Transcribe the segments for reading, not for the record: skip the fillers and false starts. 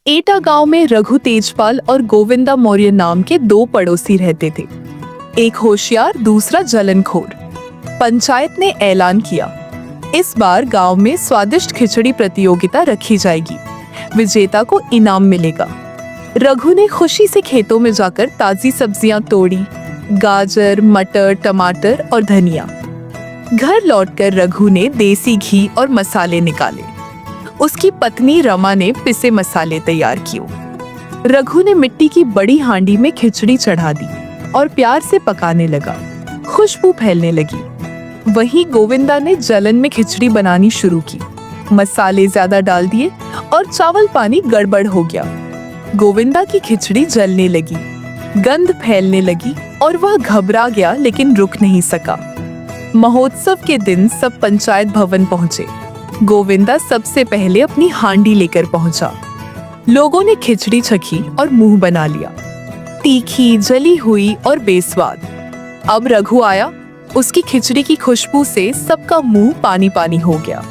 एटा गांव में रघु तेजपाल और गोविंदा मौर्य नाम के दो पड़ोसी रहते थे। एक होशियार, दूसरा जलनखोर। पंचायत ने ऐलान किया, इस बार गांव में स्वादिष्ट खिचड़ी प्रतियोगिता रखी जाएगी, विजेता को इनाम मिलेगा। रघु ने खुशी से खेतों में जाकर ताजी सब्जियां तोड़ी, गाजर, मटर, टमाटर और धनिया। घर लौटकर रघु ने देसी घी और मसाले निकाले। उसकी पत्नी रमा ने पिसे मसाले तैयार किए। रघु ने मिट्टी की बड़ी हांडी में खिचड़ी चढ़ा दी और प्यार से पकाने लगा। खुशबू फैलने लगी। वहीं गोविंदा ने जलन में खिचड़ी बनानी शुरू की। मसाले ज्यादा डाल दिए और चावल पानी गड़बड़ हो गया। गोविंदा की खिचड़ी जलने लगी, गंध फैलने लगी और वह घबरा गया, लेकिन रुक नहीं सका। महोत्सव के दिन सब पंचायत भवन पहुंचे। गोविंदा सबसे पहले अपनी हांडी लेकर पहुंचा। लोगों ने खिचड़ी चखी और मुंह बना लिया। तीखी, जली हुई और बेस्वाद। अब रघु आया। उसकी खिचड़ी की खुशबू से सबका मुंह पानी पानी हो गया।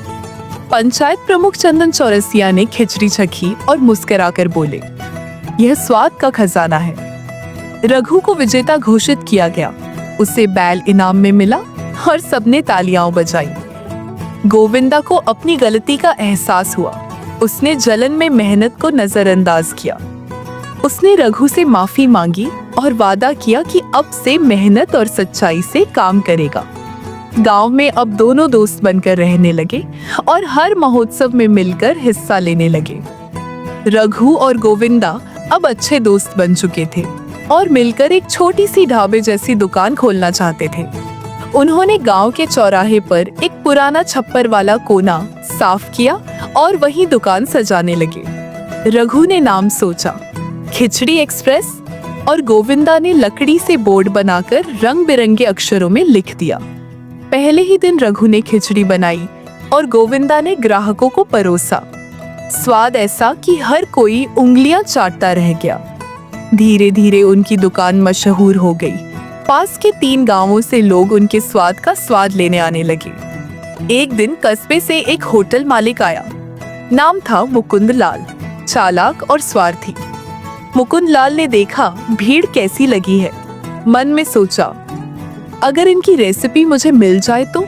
पंचायत प्रमुख चंदन चौरसिया ने खिचड़ी चखी और मुस्कुराकर बोले, यह स्वाद का खजाना है। रघु को विजेता घोषित किया गया। उसे बैल इनाम में मिला और सबने तालियां बजाई। गोविंदा को अपनी गलती का एहसास हुआ। उसने जलन में मेहनत को नजरअंदाज किया। उसने रघु से माफी मांगी और वादा किया कि अब से मेहनत और सच्चाई से काम करेगा। गांव में अब दोनों दोस्त बनकर रहने लगे और हर महोत्सव में मिलकर हिस्सा लेने लगे। रघु और गोविंदा अब अच्छे दोस्त बन चुके थे और मिलकर एक छोटी सी ढाबे जैसी दुकान खोलना चाहते थे। उन्होंने गांव के चौराहे पर एक पुराना छप्पर वाला कोना साफ किया और वहीं दुकान सजाने लगे। रघु ने नाम सोचा, खिचड़ी एक्सप्रेस, और गोविंदा ने लकड़ी से बोर्ड बनाकर रंग बिरंगे अक्षरों में लिख दिया। पहले ही दिन रघु ने खिचड़ी बनाई और गोविंदा ने ग्राहकों को परोसा। स्वाद ऐसा कि हर कोई उंगलियां चाटता रह गया। धीरे धीरे उनकी दुकान मशहूर हो गई। पास के 3 गांवों से लोग उनके स्वाद का स्वाद लेने आने लगे। एक दिन कस्बे से एक होटल मालिक आया। नाम था मुकुंद लाल, चालाक और स्वार्थी। मुकुंद लाल ने देखा भीड़ कैसी लगी है। मन में सोचा, अगर इनकी रेसिपी मुझे मिल जाए तो।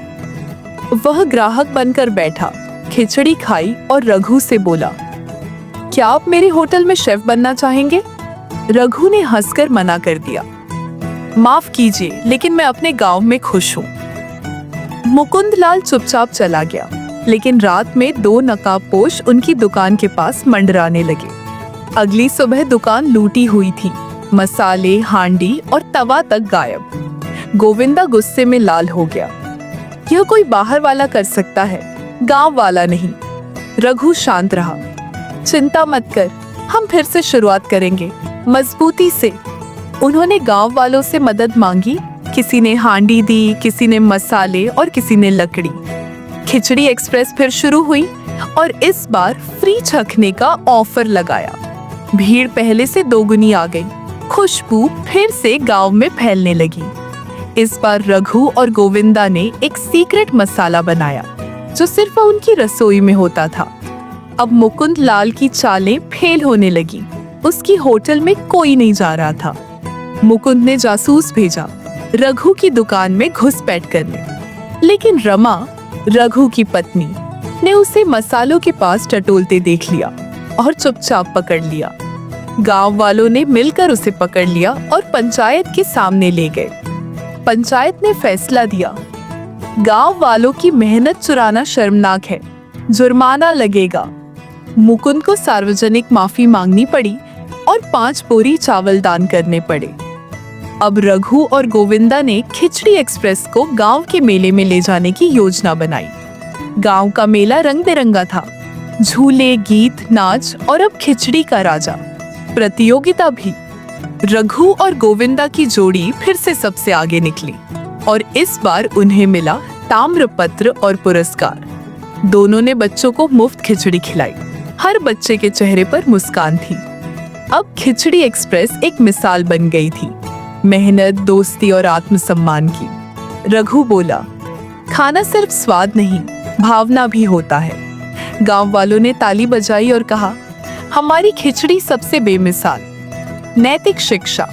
वह ग्राहक बनकर बैठा, खिचड़ी खाई और रघु से बोला, क्या आप मेरे होटल में शेफ बनना चाहेंगे? रघु ने हंसकर मना कर दिया, माफ कीजिए, लेकिन मैं अपने गांव में खुश हूँ। मुकुंद लाल चुपचाप चला गया, लेकिन रात में 2 नकाबपोश उनकी दुकान के पास मंडराने लगे। अगली सुबह दुकान लूटी हुई थी। मसाले, हांडी और तवा तक गायब। गोविंदा गुस्से में लाल हो गया। यह कोई बाहर वाला कर सकता है, गांव वाला नहीं। रघु शांत रहा। चिंता मत कर, हम फिर से शुरुआत करेंगे, मजबूती से। उन्होंने गांव वालों से मदद मांगी। किसी ने हांडी दी, किसी ने मसाले और किसी ने लकड़ी। खिचड़ी एक्सप्रेस फिर शुरू हुई और इस बार फ्री चखने का ऑफर लगाया। भीड़ पहले से 2 गुनी आ गई। खुशबू फिर से गांव में फैलने लगी। इस बार रघु और गोविंदा ने एक सीक्रेट मसाला बनाया जो सिर्फ उनकी रसोई में होता था। अब मुकुंद लाल की चालें फेल होने लगी। उसकी होटल में कोई नहीं जा रहा था। मुकुंद ने जासूस भेजा रघु की दुकान में घुसपैठ करने, लेकिन रमा, रघु की पत्नी, ने उसे मसालों के पास टटोलते देख लिया और चुपचाप पकड़ लिया। गांव वालों ने मिलकर उसे पकड़ लिया और पंचायत के सामने ले गए। पंचायत ने फैसला दिया, गांव वालों की मेहनत चुराना शर्मनाक है, जुर्माना लगेगा। मुकुंद को सार्वजनिक माफी मांगनी पड़ी और 5 बोरी चावल दान करने पड़े। अब रघु और गोविंदा ने खिचड़ी एक्सप्रेस को गांव के मेले में ले जाने की योजना बनाई। गांव का मेला रंग बिरंगा था। झूले, गीत, नाच और अब खिचड़ी का राजा। प्रतियोगिता भी। रघु और गोविंदा की जोड़ी फिर से सबसे आगे निकली और इस बार उन्हें मिला ताम्रपत्र और पुरस्कार। दोनों ने बच्चों को मुफ्त खिचड़ी खिलाई। हर बच्चे के चेहरे पर मुस्कान थी। अब खिचड़ी एक्सप्रेस एक मिसाल बन गई थी, मेहनत, दोस्ती और आत्मसम्मान की। रघु बोला, खाना सिर्फ स्वाद नहीं, भावना भी होता है। गांव वालों ने ताली बजाई और कहा, हमारी खिचड़ी सबसे बेमिसाल। नैतिक शिक्षा।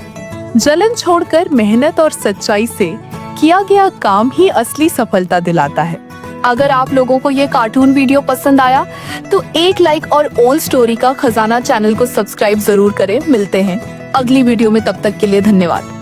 जलन छोड़कर मेहनत और सच्चाई से किया गया काम ही असली सफलता दिलाता है। अगर आप लोगों को ये कार्टून वीडियो पसंद आया तो एक लाइक और ओल्ड स्टोरी का खजाना चैनल को सब्सक्राइब जरूर करें। मिलते हैं अगली वीडियो में, तब तक के लिए धन्यवाद।